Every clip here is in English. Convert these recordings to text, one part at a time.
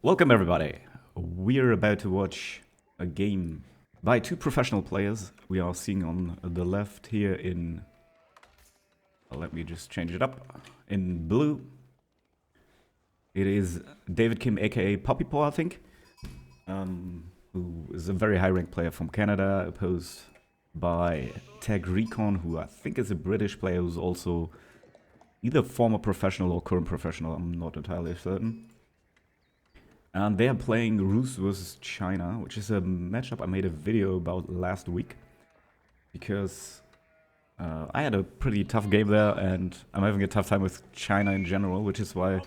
Welcome everybody. We're about to watch a game by two professional players. We are seeing on the left here in, let me just change it up, in blue. It is David Kim aka PuppyPaw, I think, who is a very high ranked player from Canada, opposed by RecoN, who I think is a British player who's also either former professional or current professional, I'm not entirely certain. And they are playing Rus versus China, which is a matchup I made a video about last week. Because I had a pretty tough game there, and I'm having a tough time with China in general, which is why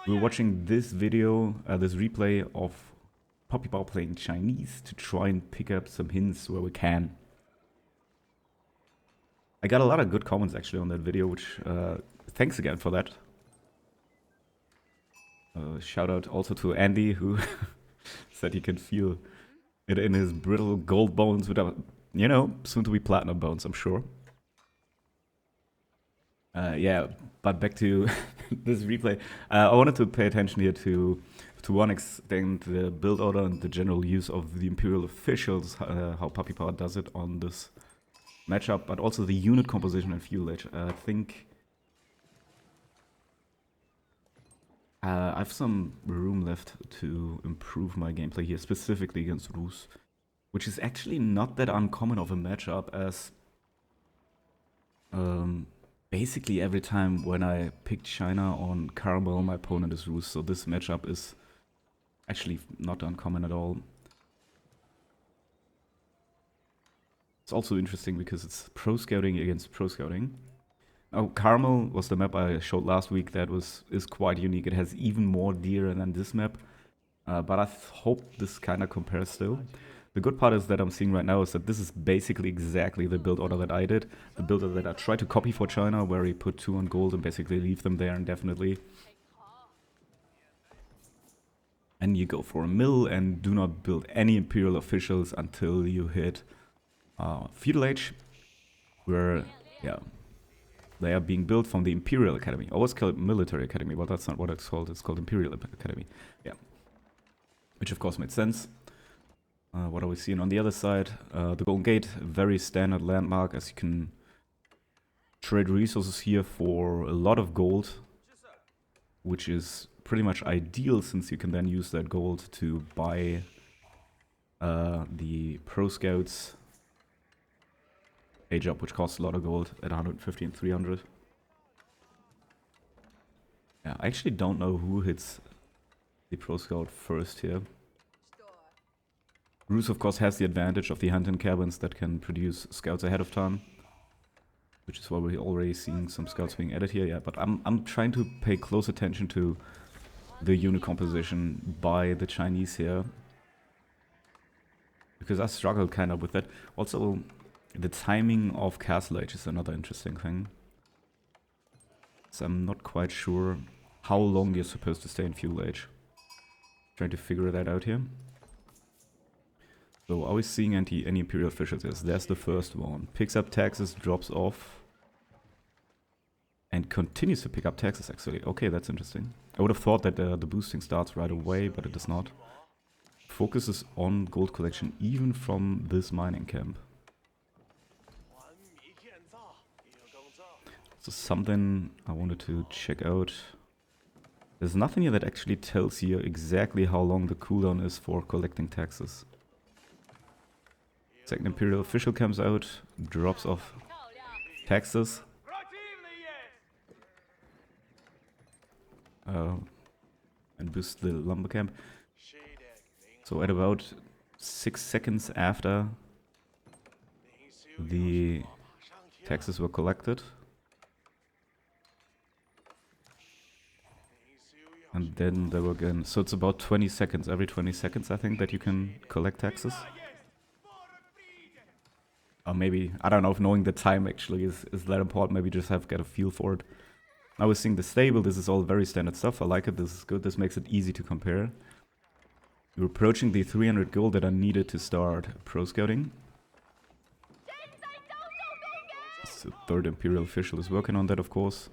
we're watching this video, this replay of PuppyPaw playing Chinese to try and pick up some hints where we can. I got a lot of good comments actually on that video, which thanks again for that. Shout out also to Andy, who said he can feel it in his brittle gold bones without, you know, soon to be platinum bones, I'm sure. Yeah, but back to this replay. I wanted to pay attention here to one extent the build order and the general use of the Imperial officials, how PuppyPaw does it on this matchup, but also the unit composition and fuel age. I think I have some room left to improve my gameplay here, specifically against Rus, which is actually not that uncommon of a matchup, as basically every time when I pick China on Caramel, my opponent is Rus, so this matchup is actually not uncommon at all. It's also interesting because it's pro scouting against pro scouting. Oh, Carmel was the map I showed last week that is quite unique. It has even more deer than this map, but I hope this kind of compares still. The good part is that I'm seeing right now is that this is basically exactly the build order that I did. The build order that I tried to copy for China, where we put 2 on gold and basically leave them there indefinitely. And you go for a mill and do not build any Imperial officials until you hit feudal age, where, yeah, they are being built from the Imperial Academy. I always call it Military Academy, but that's not what it's called. It's called Imperial Academy. Yeah. Which of course made sense. What are we seeing on the other side? The Golden Gate, very standard landmark, as you can trade resources here for a lot of gold, which is pretty much ideal since you can then use that gold to buy the Pro Scouts age up, which costs a lot of gold at 150 and 300. Yeah, I actually don't know who hits the Pro Scout first here. Rus, of course, has the advantage of the hunting cabins that can produce scouts ahead of time, which is why we're already seeing some scouts being added here. Yeah, but I'm trying to pay close attention to the unit composition by the Chinese here, because I struggled kind of with that. Also, the timing of Castle Age is another interesting thing. So I'm not quite sure how long you're supposed to stay in Fuel Age. Trying to figure that out here. So are we seeing any Imperial officials? Yes, there's the first one. Picks up taxes, drops off. And continues to pick up taxes actually. Okay, that's interesting. I would have thought that the boosting starts right away, but it does not. Focuses on gold collection even from this mining camp. So something I wanted to check out. There's nothing here that actually tells you exactly how long the cooldown is for collecting taxes. Second Imperial official comes out, drops off taxes. And boosts the lumber camp. So at about 6 seconds after the taxes were collected, and then they were again. So it's about 20 seconds, every 20 seconds I think, that you can collect taxes. Or maybe, I don't know if knowing the time actually is that important, maybe just have get a feel for it. Now we're seeing the stable, this is all very standard stuff, I like it, this is good, this makes it easy to compare. We're approaching the 300 gold that are needed to start pro scouting. The third Imperial official is working on that, of course.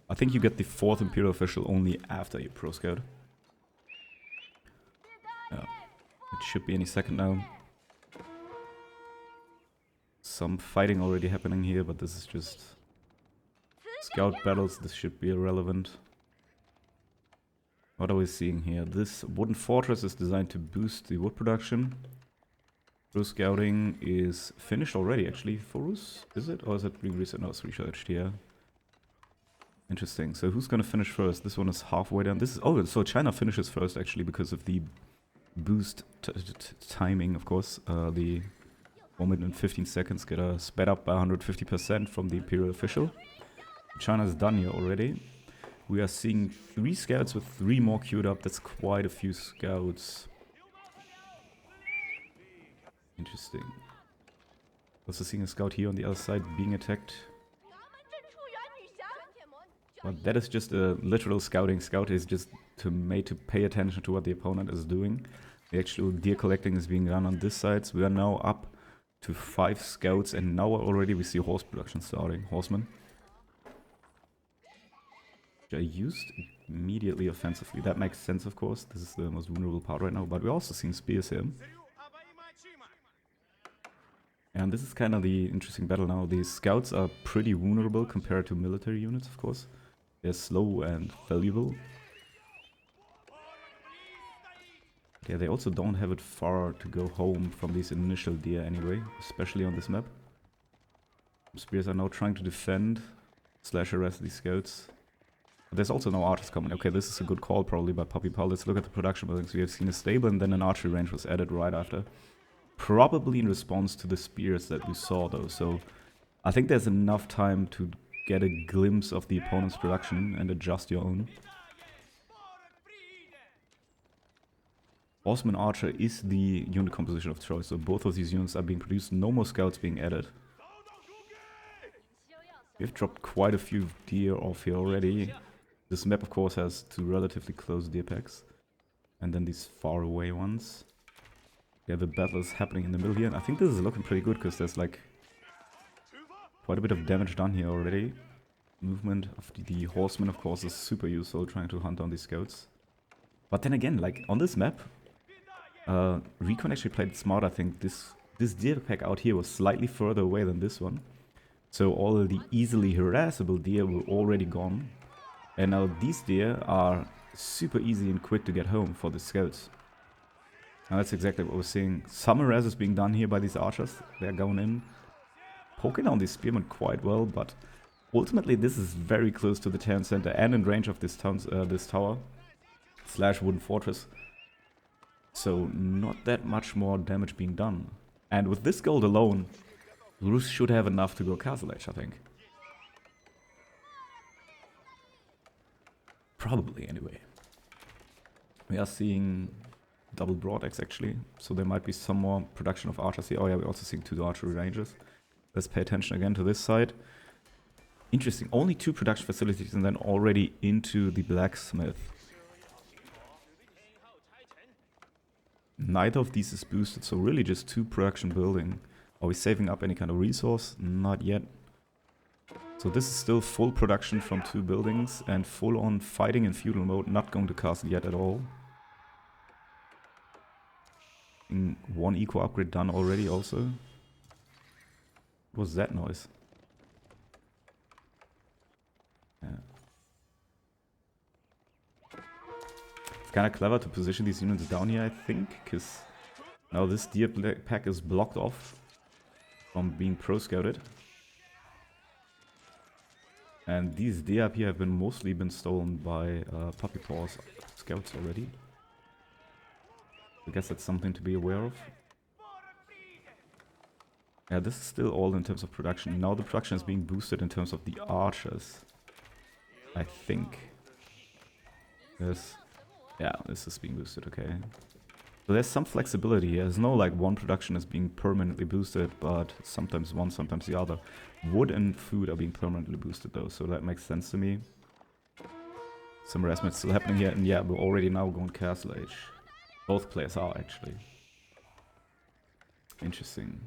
I think you get the 4th Imperial official only after you pro scout. It should be any second now. Some fighting already happening here, but this is just scout battles. This should be irrelevant. What are we seeing here? This wooden fortress is designed to boost the wood production. Rus scouting is finished already, actually, for Rus. Is it? Or is it being researched? No, it's researched here. Interesting. So who's gonna finish first? This one is halfway done. This is... Oh, so China finishes first, actually, because of the boost timing, of course. The 1 minute and 15 seconds get sped up by 150% from the Imperial official. China's done here already. We are seeing 3 scouts with 3 more queued up. That's quite a few scouts. Interesting. Also seeing a scout here on the other side being attacked. But that is just a literal scouting. Scout is just made to pay attention to what the opponent is doing. The actual deer collecting is being done on this side. So we are now up to 5 scouts, and now already we see horse production starting. Horsemen. Which are used immediately offensively. That makes sense, of course. This is the most vulnerable part right now. But we're also seeing spears here. And this is kind of the interesting battle now. These scouts are pretty vulnerable compared to military units, of course. They're slow and valuable. Yeah, they also don't have it far to go home from these initial deer anyway, especially on this map. Spears are now trying to defend / arrest these scouts. But there's also no archers coming. Okay, this is a good call probably by PuppyPaw. Let's look at the production buildings. We have seen a stable and then an archery range was added right after. Probably in response to the spears that we saw though, so I think there's enough time to get a glimpse of the opponent's production and adjust your own. Horseman Archer is the unit composition of choice, so both of these units are being produced, no more scouts being added. We've dropped quite a few deer off here already. This map of course has 2 relatively close deer packs, and then these far away ones. Yeah, the battle is happening in the middle here, and I think this is looking pretty good because there's like quite a bit of damage done here already. Movement of the horsemen, of course, is super useful trying to hunt down these scouts. But then again, like on this map, RecoN actually played smart. I think this deer pack out here was slightly further away than this one, so all the easily harassable deer were already gone, and now these deer are super easy and quick to get home for the scouts. And that's exactly what we're seeing. Some harass is being done here by these archers. They're going in, poking down these spearmen quite well, but ultimately this is very close to the town center and in range of this tower / wooden fortress. So not that much more damage being done. And with this gold alone, Rus should have enough to go Castle Age, I think. Probably, anyway. We are seeing double broadaxe actually, so there might be some more production of archers here. Oh yeah, we're also seeing 2 archery ranges. Let's pay attention again to this side. Interesting, only 2 production facilities and then already into the blacksmith. Neither of these is boosted, so really just 2 production building. Are we saving up any kind of resource? Not yet. So this is still full production from 2 buildings and full on fighting in feudal mode, not going to castle yet at all. 1 eco upgrade done already also. What was that noise? Yeah. It's kind of clever to position these units down here, I think, because now this deer pack is blocked off from being pro-scouted. And these deer up here have mostly been stolen by PuppyPaw's scouts already. I guess that's something to be aware of. Yeah, this is still all in terms of production. Now the production is being boosted in terms of the archers, I think. Yes. Yeah, this is being boosted, okay. So there's some flexibility here. There's no like one production is being permanently boosted, but sometimes one, sometimes the other. Wood and food are being permanently boosted though, so that makes sense to me. Some harassment still happening here, and yeah, we're already now going Castle Age. Both players are actually. Interesting.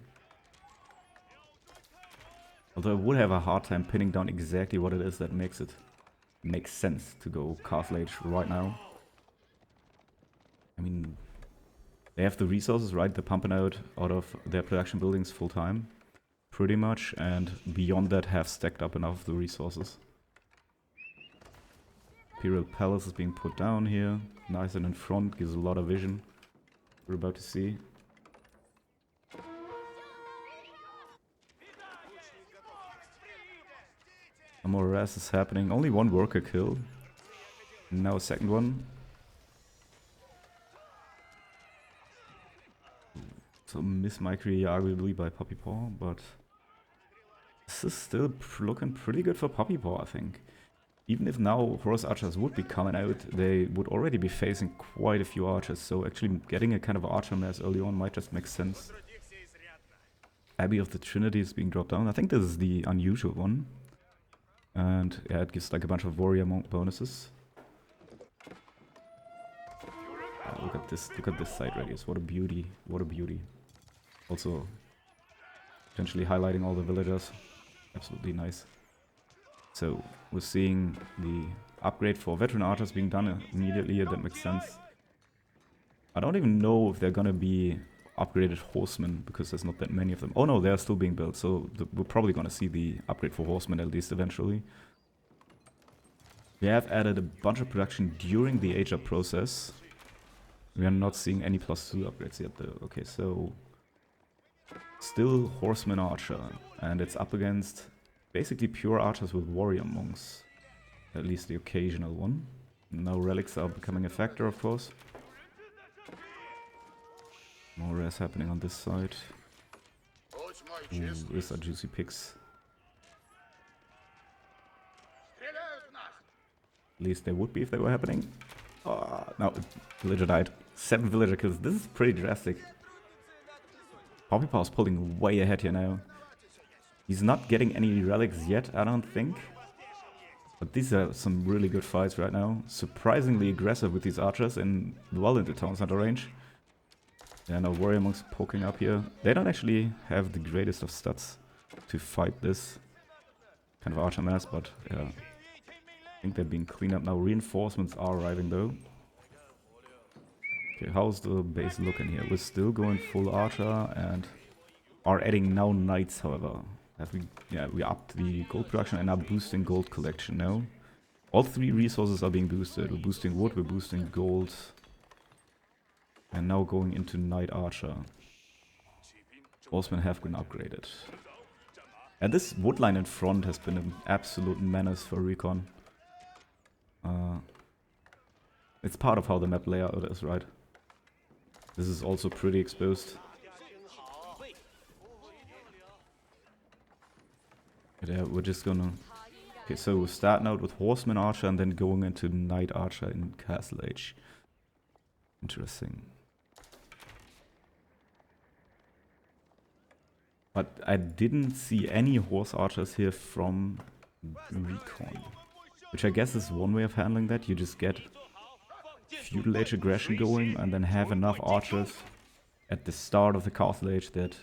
Although I would have a hard time pinning down exactly what it is that makes sense to go Castle Age right now. I mean, They have the resources, right? They're pumping out of their production buildings full time, pretty much, and beyond that have stacked up enough of the resources. Imperial Palace is being put down here, nice and in front, gives a lot of vision. We're about to see. Some more RAS is happening, only one worker kill. Now a second one. So miss micro arguably by PuppyPaw, but this is still looking pretty good for PuppyPaw, I think. Even if now horse archers would be coming out, they would already be facing quite a few archers, so actually getting a kind of archer mass early on might just make sense. Abbey of the Trinity is being dropped down. I think this is the unusual one. And yeah, it gives like a bunch of warrior monk bonuses. Look at this side radius, what a beauty, what a beauty. Also, potentially highlighting all the villagers, absolutely nice. So, we're seeing the upgrade for veteran archers being done immediately, that makes sense. I don't even know if they're gonna be upgraded horsemen, because there's not that many of them. Oh no, they're still being built, so we're probably gonna see the upgrade for horsemen at least eventually. We have added a bunch of production during the age-up process. We are not seeing any +2 upgrades yet though. Okay, so still horseman archer, and it's up against basically pure archers with warrior monks. At least the occasional one. Now relics are becoming a factor, of course. More res happening on this side. Ooh, these are juicy picks. At least they would be if they were happening. Oh, no, villager died. 7 villager kills. This is pretty drastic. PuppyPaw is pulling way ahead here now. He's not getting any relics yet, I don't think. But these are some really good fights right now. Surprisingly aggressive with these archers and well into town center range. Yeah, no warrior monks poking up here. They don't actually have the greatest of stats to fight this kind of archer mass, but yeah. I think they're being cleaned up now. Reinforcements are arriving though. Okay, how's the base looking here? We're still going full archer and are adding now knights, however. We upped the gold production and are boosting gold collection now. All 3 resources are being boosted. We're boosting wood, we're boosting gold. And now going into knight archer. Horsemen have been upgraded. And this wood line in front has been an absolute menace for RecoN. It's part of how the map layout is, right? This is also pretty exposed. Yeah, we're just gonna... Okay, so we're starting out with Horseman Archer and then going into Knight Archer in Castle Age. Interesting. But I didn't see any Horse Archers here from RecoN. Which I guess is one way of handling that. You just get Feudal Age aggression going and then have enough archers at the start of the Castle Age that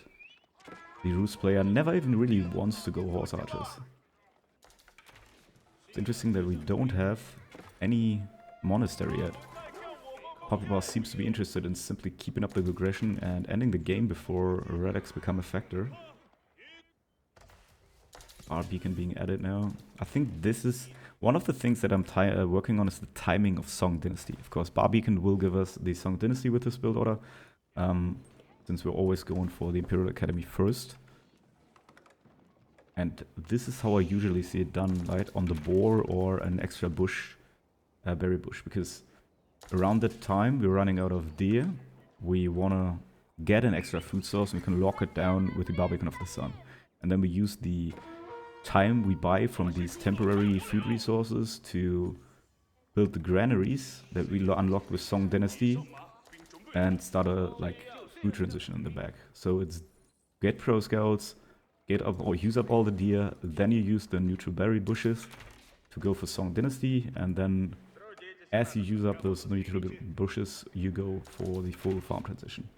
the Roost player never even really wants to go Horse Archers. It's interesting that we don't have any monastery yet. PuppyPaw seems to be interested in simply keeping up the aggression and ending the game before relics become a factor. Our beacon being added now. I think this is one of the things that I'm working on is the timing of Song Dynasty. Of course, Bar Beacon will give us the Song Dynasty with this build order, since we're always going for the Imperial Academy first. And this is how I usually see it done, right? On the boar or an extra bush, berry bush, because around that time we're running out of deer. We want to get an extra food source and we can lock it down with the Bar Beacon of the Sun. And then we use the time we buy from these temporary food resources to build the granaries that we unlocked with Song Dynasty and start a food transition in the back. So it's get pro scouts, get up or use up all the deer, then you use the neutral berry bushes to go for Song Dynasty, and then as you use up those neutral bushes you go for the full farm transition.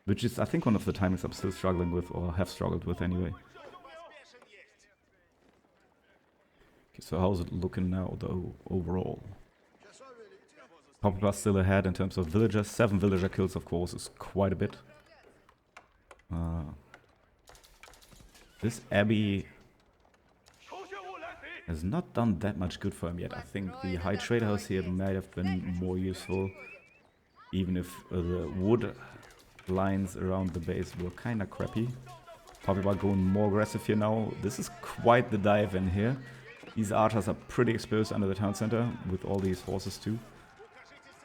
Which is I think one of the timings I'm still struggling with, or have struggled with anyway. So how's it looking now, though, overall? PuppyPaw still ahead in terms of villagers. 7 villager kills, of course, is quite a bit. This Abbey has not done that much good for him yet. I think the high trade house here might have been more useful, even if the wood lines around the base were kind of crappy. PuppyPaw going more aggressive here now. This is quite the dive in here. These archers are pretty exposed under the town center with all these horses too.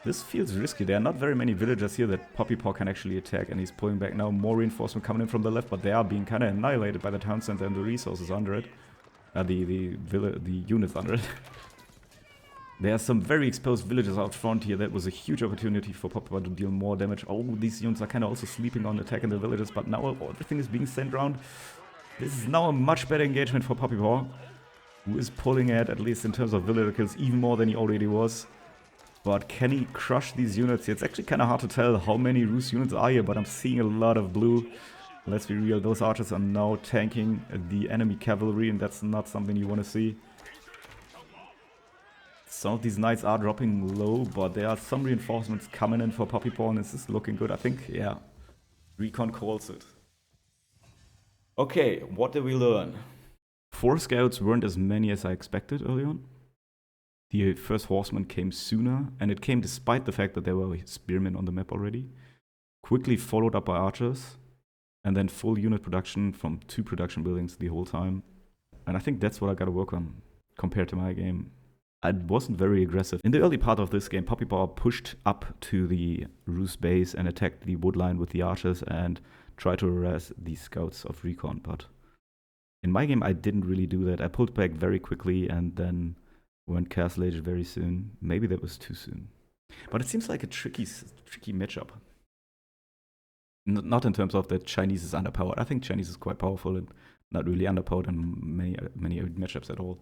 This feels risky. There are not very many villagers here that PuppyPaw can actually attack, and he's pulling back now. More reinforcement coming in from the left, but they are being kind of annihilated by the town center and the resources under it. The units under it. There are some very exposed villages out front here. That was a huge opportunity for PuppyPaw to deal more damage. Oh, these units are kind of also sleeping on attacking the villages, but now everything is being sent around. This is now a much better engagement for PuppyPaw, who is pulling at least in terms of villager kills, even more than he already was. But can he crush these units? It's actually kind of hard to tell how many Rus units are here, but I'm seeing a lot of blue. Let's be real, those archers are now tanking the enemy cavalry, and that's not something you want to see. Some of these knights are dropping low, but there are some reinforcements coming in for PuppyPaw, and this is looking good. I think, yeah, RecoN calls it. Okay, what did we learn? 4 scouts weren't as many as I expected early on. The first horseman came sooner, and it came despite the fact that there were spearmen on the map already. Quickly followed up by archers, and then full unit production from 2 production buildings the whole time. And I think that's what I gotta work on compared to my game. I wasn't very aggressive. In the early part of this game, PuppyPaw pushed up to the Rus base and attacked the woodline with the archers and tried to harass the scouts of RecoN, but in my game I didn't really do that. I pulled back very quickly and then went castle age very soon. Maybe that was too soon. But it seems like a tricky matchup. Not in terms of that Chinese is underpowered. I think Chinese is quite powerful and not really underpowered in many matchups at all.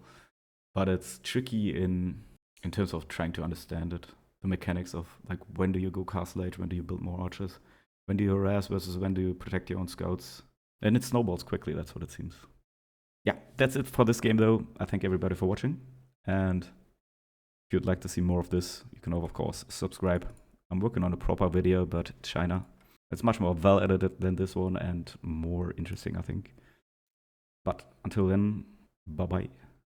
But it's tricky in terms of trying to understand it. The mechanics of like when do you go castle age, when do you build more archers, when do you harass versus when do you protect your own scouts. And it snowballs quickly, that's what it seems. Yeah, that's it for this game though. I thank everybody for watching. And if you'd like to see more of this, you can of course subscribe. I'm working on a proper video about China. It's much more well edited than this one and more interesting, I think. But until then, bye bye.